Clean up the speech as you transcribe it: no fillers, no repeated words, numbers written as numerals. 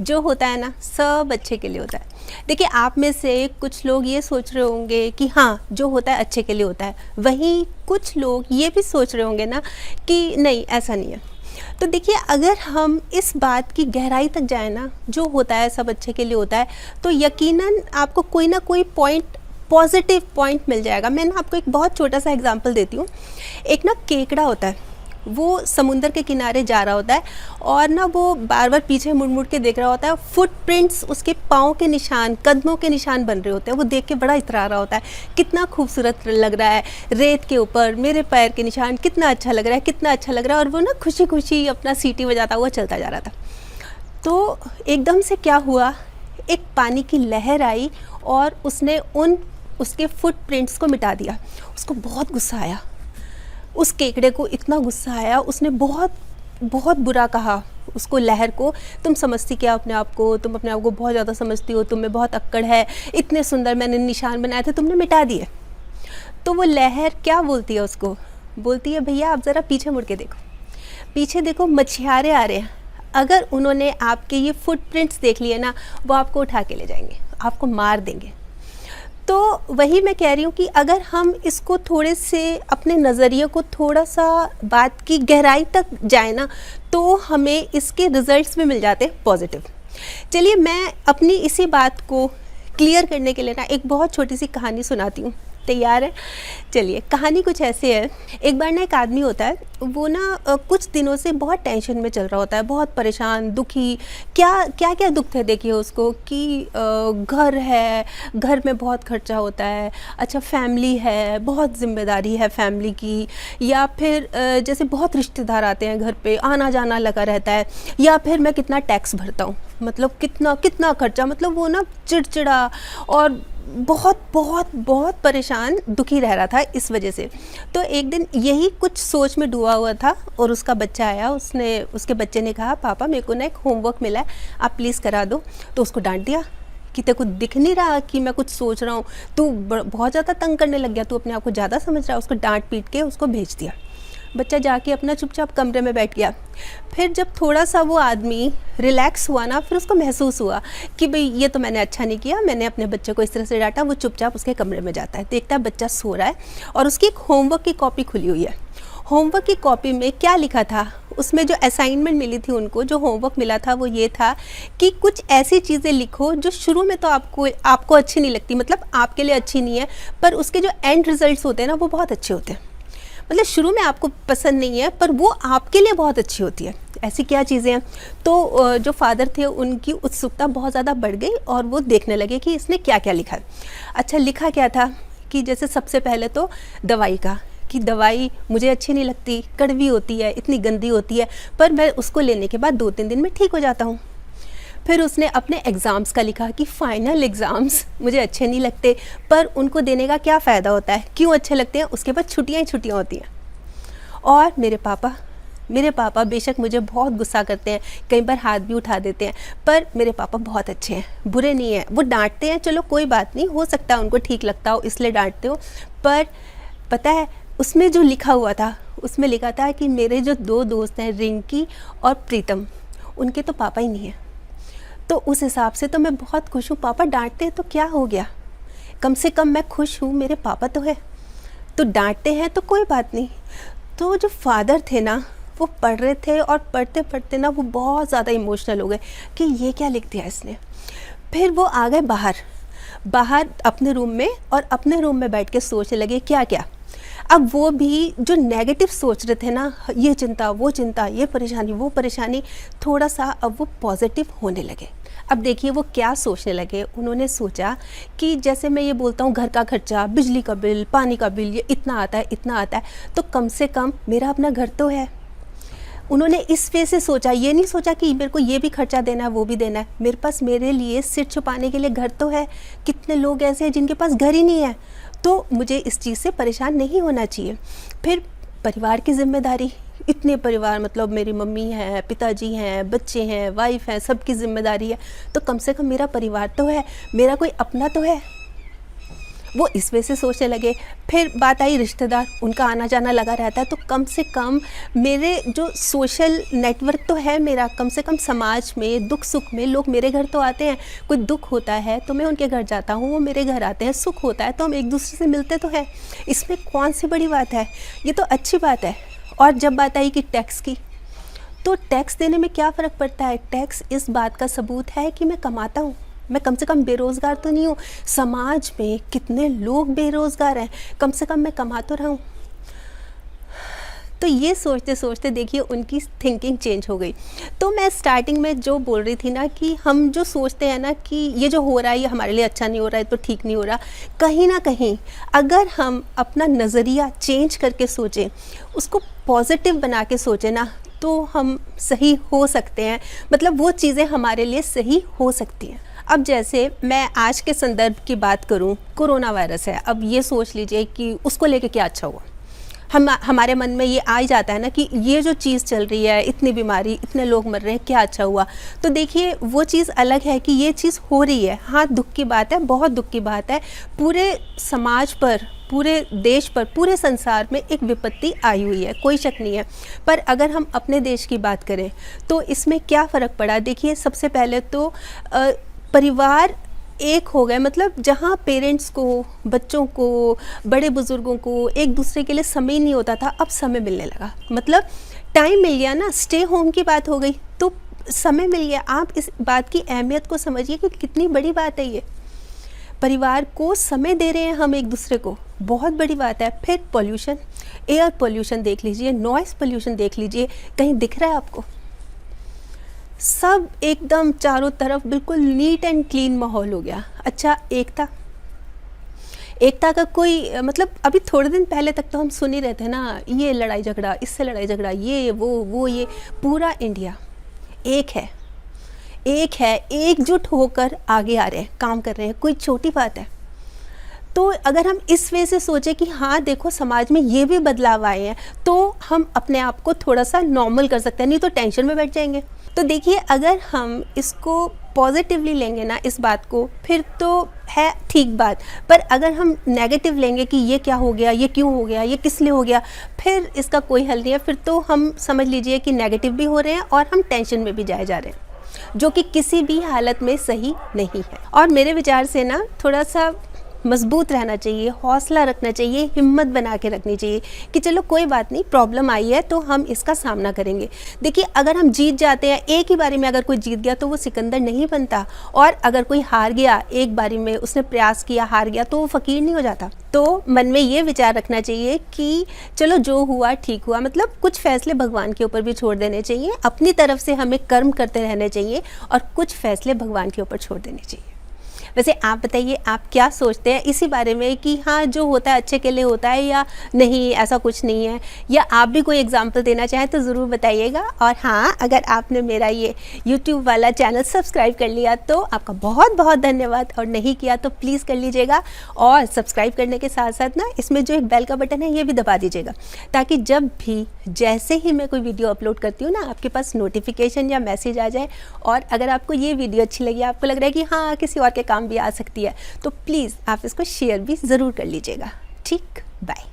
जो होता है ना सब अच्छे के लिए होता है। देखिए आप में से कुछ लोग ये सोच रहे होंगे कि हाँ जो होता है अच्छे के लिए होता है, वहीं कुछ लोग ये भी सोच रहे होंगे ना कि नहीं ऐसा नहीं है। तो देखिए अगर हम इस बात की गहराई तक जाए ना, जो होता है सब अच्छे के लिए होता है, तो यकीनन आपको कोई ना कोई पॉइंट, पॉजिटिव पॉइंट मिल जाएगा। मैं ना आपको एक बहुत छोटा सा एग्जांपल देती हूँ। एक ना केकड़ा होता है, वो समुंदर के किनारे जा रहा होता है और ना वो बार बार पीछे मुड़ मुड़ के देख रहा होता है। फुटप्रिंट्स, उसके पाँव के निशान, कदमों के निशान बन रहे होते हैं। वो देख के बड़ा इतरा रहा होता है, कितना खूबसूरत लग रहा है, रेत के ऊपर मेरे पैर के निशान, कितना अच्छा लग रहा है, कितना अच्छा लग रहा है। और वो ना खुशी खुशी अपना सीटी बजाता हुआ चलता जा रहा था। तो एकदम से क्या हुआ, एक पानी की लहर आई और उसने उसके फुटप्रिंट्स को मिटा दिया। उसको बहुत गुस्सा आया, उस केकड़े को इतना गुस्सा आया, उसने बहुत बहुत बुरा कहा उसको, लहर को, तुम समझती क्या अपने आप को, तुम अपने आप को बहुत ज़्यादा समझती हो, तुम में बहुत अक्कड़ है, इतने सुंदर मैंने निशान बनाए थे, तुमने मिटा दिए। तो वो लहर क्या बोलती है उसको, बोलती है भैया आप ज़रा पीछे मुड़ के देखो, पीछे देखो मछुआरे आ रहे हैं, अगर उन्होंने आपके ये फुटप्रिंट्स देख लिए ना, वो आपको उठा के ले जाएंगे, आपको मार देंगे। तो वही मैं कह रही हूँ कि अगर हम इसको थोड़े से अपने नज़रिए को थोड़ा सा बात की गहराई तक जाए ना, तो हमें इसके रिजल्ट्स भी मिल जाते हैं पॉजिटिव। चलिए मैं अपनी इसी बात को क्लियर करने के लिए ना एक बहुत छोटी सी कहानी सुनाती हूँ। तैयार है? चलिए कहानी कुछ ऐसे है। एक बार ना एक आदमी होता है, वो ना कुछ दिनों से बहुत टेंशन में चल रहा होता है, बहुत परेशान, दुखी। क्या क्या क्या दुख है देखिए उसको, कि घर है, घर में बहुत खर्चा होता है, अच्छा फैमिली है, बहुत जिम्मेदारी है फैमिली की, या फिर जैसे बहुत रिश्तेदार आते हैं घर पे, आना जाना लगा रहता है, या फिर मैं कितना टैक्स भरता हूँ, मतलब कितना कितना खर्चा, मतलब वो ना चिड़चिड़ा और बहुत बहुत बहुत परेशान, दुखी रह रहा था इस वजह से। तो एक दिन यही कुछ सोच में डूबा हुआ था और उसका बच्चा आया, उसके बच्चे ने कहा पापा मेरे को ना एक होमवर्क मिला है, आप प्लीज़ करा दो। तो उसको डांट दिया कि तेरे को दिख नहीं रहा कि मैं कुछ सोच रहा हूँ, तू बहुत ज़्यादा तंग करने लग गया, तू अपने आप को ज़्यादा समझ रहा है। उसको डांट पीट के उसको भेज दिया। बच्चा जाके अपना चुपचाप कमरे में बैठ गया। फिर जब थोड़ा सा वो आदमी रिलैक्स हुआ ना, फिर उसको महसूस हुआ कि भाई ये तो मैंने अच्छा नहीं किया, मैंने अपने बच्चे को इस तरह से डांटा। वो चुपचाप उसके कमरे में जाता है, देखता है बच्चा सो रहा है और उसकी एक होमवर्क की कॉपी खुली हुई है। होमवर्क की कॉपी में क्या लिखा था, उसमें जो असाइनमेंट मिली थी उनको, जो होमवर्क मिला था वो ये था कि कुछ ऐसी चीज़ें लिखो जो शुरू में तो आपको अच्छी नहीं लगती, मतलब आपके लिए अच्छी नहीं है, पर उसके जो एंड रिजल्ट्स होते हैं ना वो बहुत अच्छे होते हैं। मतलब शुरू में आपको पसंद नहीं है पर वो आपके लिए बहुत अच्छी होती है। ऐसी क्या चीज़ें हैं? तो जो फादर थे उनकी उत्सुकता बहुत ज़्यादा बढ़ गई और वो देखने लगे कि इसने क्या क्या लिखा है। अच्छा लिखा क्या था कि जैसे सबसे पहले तो दवाई का, कि दवाई मुझे अच्छी नहीं लगती, कड़वी होती है, इतनी गंदी होती है, पर मैं उसको लेने के बाद 2-3 दिन में ठीक हो जाता हूँ। फिर उसने अपने एग्ज़ाम्स का लिखा कि फ़ाइनल एग्ज़ाम्स मुझे अच्छे नहीं लगते, पर उनको देने का क्या फ़ायदा होता है, क्यों अच्छे लगते हैं, उसके बाद छुट्टियाँ ही छुट्टियाँ होती हैं। और मेरे पापा बेशक मुझे बहुत गुस्सा करते हैं, कई बार हाथ भी उठा देते हैं, पर मेरे पापा बहुत अच्छे हैं, बुरे नहीं हैं। वो डांटते हैं, चलो कोई बात नहीं, हो सकता है उनको ठीक लगता हो इसलिए डांटते हो, पर पता है उसमें जो लिखा हुआ था, उसमें लिखा था कि मेरे जो 2 दोस्त हैं रिंकी और प्रीतम, उनके तो पापा ही नहीं हैं। तो उस हिसाब से तो मैं बहुत खुश हूँ। पापा डांटते हैं तो क्या हो गया, कम से कम मैं खुश हूँ, मेरे पापा तो है, तो डांटते हैं तो कोई बात नहीं। तो जो फादर थे ना, वो पढ़ रहे थे और पढ़ते पढ़ते ना वो बहुत ज़्यादा इमोशनल हो गए कि ये क्या लिख दिया इसने। फिर वो आ गए बाहर अपने रूम में, और अपने रूम में बैठ के सोचने लगे क्या क्या। अब वो भी जो नेगेटिव सोच रहे थे ना, ये चिंता, ये परेशानी, वो परेशानी, थोड़ा सा अब वो पॉजिटिव होने लगे। अब देखिए वो क्या सोचने लगे, उन्होंने सोचा कि जैसे मैं ये बोलता हूँ घर का खर्चा, बिजली का बिल, पानी का बिल, ये इतना आता है, तो कम से कम मेरा अपना घर तो है। उन्होंने इस वे से सोचा, ये नहीं सोचा कि मेरे को ये भी खर्चा देना है, वो भी देना है, मेरे पास मेरे लिए सिर छुपाने के लिए घर तो है। कितने लोग ऐसे हैं जिनके पास घर ही नहीं है, तो मुझे इस चीज़ से परेशान नहीं होना चाहिए। फिर परिवार की जिम्मेदारी, इतने परिवार, मतलब मेरी मम्मी है, पिताजी हैं, बच्चे हैं, वाइफ है, सबकी जिम्मेदारी है, तो कम से कम मेरा परिवार तो है, मेरा कोई अपना तो है। वो इस वजह से सोचने लगे। फिर बात आई रिश्तेदार, उनका आना जाना लगा रहता है, तो कम से कम मेरे जो सोशल नेटवर्क तो है मेरा, कम से कम समाज में दुख सुख में लोग मेरे घर तो आते हैं। कोई दुख होता है तो मैं उनके घर जाता हूँ, वो मेरे घर आते हैं। सुख होता है तो हम एक दूसरे से मिलते तो हैं, इसमें कौन सी बड़ी बात है, ये तो अच्छी बात है। और जब बात आई कि टैक्स की, तो टैक्स देने में क्या फ़र्क पड़ता है। टैक्स इस बात का सबूत है कि मैं कमाता हूँ, मैं कम से कम बेरोज़गार तो नहीं हूँ। समाज में कितने लोग बेरोज़गार हैं, कम से कम मैं कमा तो रहा हूँ। तो ये सोचते सोचते देखिए उनकी थिंकिंग चेंज हो गई। तो मैं स्टार्टिंग में जो बोल रही थी ना कि हम जो सोचते हैं ना कि ये जो हो रहा है ये हमारे लिए अच्छा नहीं हो रहा है, तो ठीक नहीं हो रहा, कहीं ना कहीं अगर हम अपना नज़रिया चेंज करके सोचें, उसको पॉजिटिव बना के सोचें ना, तो हम सही हो सकते हैं। मतलब वो चीज़ें हमारे लिए सही हो सकती हैं। अब जैसे मैं आज के संदर्भ की बात करूं, कोरोना वायरस है। अब ये सोच लीजिए कि उसको लेके क्या अच्छा हुआ। हमारे मन में ये आ ही जाता है ना कि ये जो चीज़ चल रही है, इतनी बीमारी, इतने लोग मर रहे हैं, क्या अच्छा हुआ। तो देखिए वो चीज़ अलग है कि ये चीज़ हो रही है। हाँ, दुख की बात है, बहुत दुख की बात है। पूरे समाज पर, पूरे देश पर, पूरे संसार में एक विपत्ति आई हुई है, कोई शक नहीं है। पर अगर हम अपने देश की बात करें तो इसमें क्या फ़र्क पड़ा। देखिए सबसे पहले तो परिवार एक हो गए। मतलब जहाँ पेरेंट्स को, बच्चों को, बड़े बुज़ुर्गों को एक दूसरे के लिए समय नहीं होता था, अब समय मिलने लगा। मतलब टाइम मिल गया ना, स्टे होम की बात हो गई तो समय मिल गया। आप इस बात की अहमियत को समझिए कि कितनी बड़ी बात है ये। परिवार को समय दे रहे हैं हम एक दूसरे को, बहुत बड़ी बात है। फिर पॉल्यूशन, एयर पॉल्यूशन देख लीजिए, नॉइज़ पॉल्यूशन देख लीजिए, कहीं दिख रहा है आपको। सब एकदम चारों तरफ बिल्कुल नीट एंड क्लीन माहौल हो गया। अच्छा, एकता का कोई मतलब अभी थोड़े दिन पहले तक तो हम सुन ही रहे थे ना, ये लड़ाई झगड़ा, इससे लड़ाई झगड़ा, ये वो ये। पूरा इंडिया एक है, एकजुट होकर आगे आ रहे हैं, काम कर रहे हैं। कोई छोटी बात है। तो अगर हम इस वे से सोचें कि हाँ देखो समाज में ये भी बदलाव आए हैं, तो हम अपने आप को थोड़ा सा नॉर्मल कर सकते हैं, नहीं तो टेंशन में बैठ जाएंगे। तो देखिए अगर हम इसको पॉजिटिवली लेंगे ना इस बात को, फिर तो है ठीक बात। पर अगर हम नेगेटिव लेंगे कि ये क्या हो गया, ये क्यों हो गया, ये किस लिए हो गया, फिर इसका कोई हल नहीं है। फिर तो हम समझ लीजिए कि नेगेटिव भी हो रहे हैं और हम टेंशन में भी जाए जा रहे हैं, जो कि किसी भी हालत में सही नहीं है। और मेरे विचार से ना थोड़ा सा मजबूत रहना चाहिए, हौसला रखना चाहिए, हिम्मत बना के रखनी चाहिए कि चलो कोई बात नहीं, प्रॉब्लम आई है तो हम इसका सामना करेंगे। देखिए अगर हम जीत जाते हैं, एक ही बारी में अगर कोई जीत गया तो वो सिकंदर नहीं बनता, और अगर कोई हार गया, एक बारी में उसने प्रयास किया, हार गया, तो वो फ़कीर नहीं हो जाता। तो मन में ये विचार रखना चाहिए कि चलो जो हुआ ठीक हुआ। मतलब कुछ फैसले भगवान के ऊपर भी छोड़ देने चाहिए, अपनी तरफ से हमें कर्म करते रहने चाहिए और कुछ फैसले भगवान के ऊपर छोड़ देने चाहिए। वैसे आप बताइए, आप क्या सोचते हैं इसी बारे में कि हाँ जो होता है अच्छे के लिए होता है या नहीं, ऐसा कुछ नहीं है, या आप भी कोई एग्जांपल देना चाहें तो ज़रूर बताइएगा। और हाँ, अगर आपने मेरा ये YouTube वाला चैनल सब्सक्राइब कर लिया तो आपका बहुत बहुत धन्यवाद, और नहीं किया तो प्लीज़ कर लीजिएगा। और सब्सक्राइब करने के साथ साथ ना इसमें जो एक बेल का बटन है ये भी दबा दीजिएगा, ताकि जब भी जैसे ही मैं कोई वीडियो अपलोड करती हूँ ना आपके पास नोटिफिकेशन या मैसेज आ जाए। और अगर आपको ये वीडियो अच्छी लगी, आपको लग रहा है कि हाँ किसी और के काम भी आ सकती है, तो प्लीज़ आप इसको शेयर भी ज़रूर कर लीजिएगा। ठीक, बाय।